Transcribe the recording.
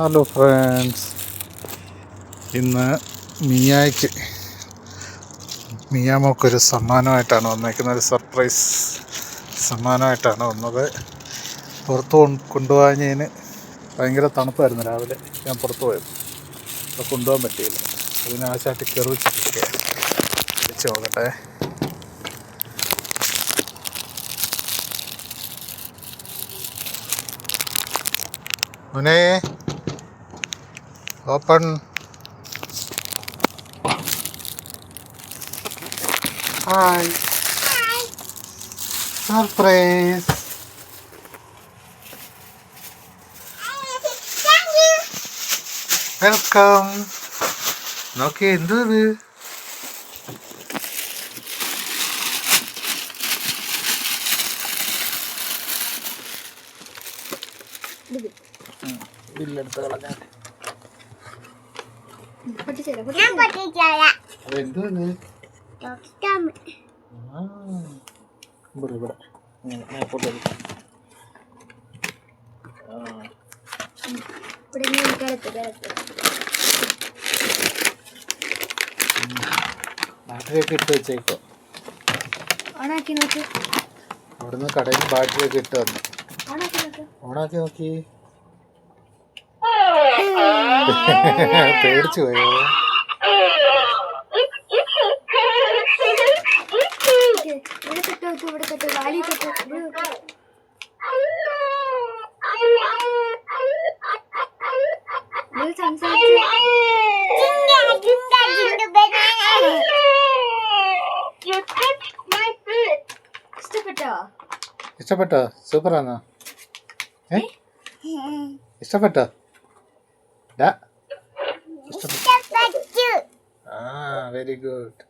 Hello friends, ഇന്ന് മിയാമോക്കൊരു സമ്മാനമായിട്ടാണ് വന്നേക്കുന്നത്. ഒരു സർപ്രൈസ് സമ്മാനമായിട്ടാണ് വന്നത്. പുറത്ത് കൊണ്ടുപോകാഞ്ഞതിന് ഭയങ്കര തണുപ്പായിരുന്നു. രാവിലെ ഞാൻ പുറത്ത് പോയത്, അപ്പോൾ കൊണ്ടുപോകാൻ പറ്റിയില്ല. അതിന് ആശാട്ടി കെറിച്ചിട്ടിരിക്കുക. വെച്ച് നോക്കട്ടെ. മുനേ ഓപ്പൺ. Hi, surprise. വെൽക്കം. നോക്കി, എന്തത്? ബില്ലെടുത്ത് കളഞ്ഞാൽ അതെന്തോന്ന്? ഇവിടെ ബാറ്ററിയൊക്കെ ഇട്ട് വെച്ചേക്കോ. അവിടുന്ന് കടയിൽ നിന്ന് ബാറ്ററിയൊക്കെ ഇട്ട് വന്നു. ഓണാക്കി നോക്കി. പേടിച്ചു പോയോ? ഇഷ്ടപ്പെട്ടോ? സൂപ്പറാണോ? ഇഷ്ടപ്പെട്ടോ? ഇഷ്ടപ്പെട്ടു. Very good.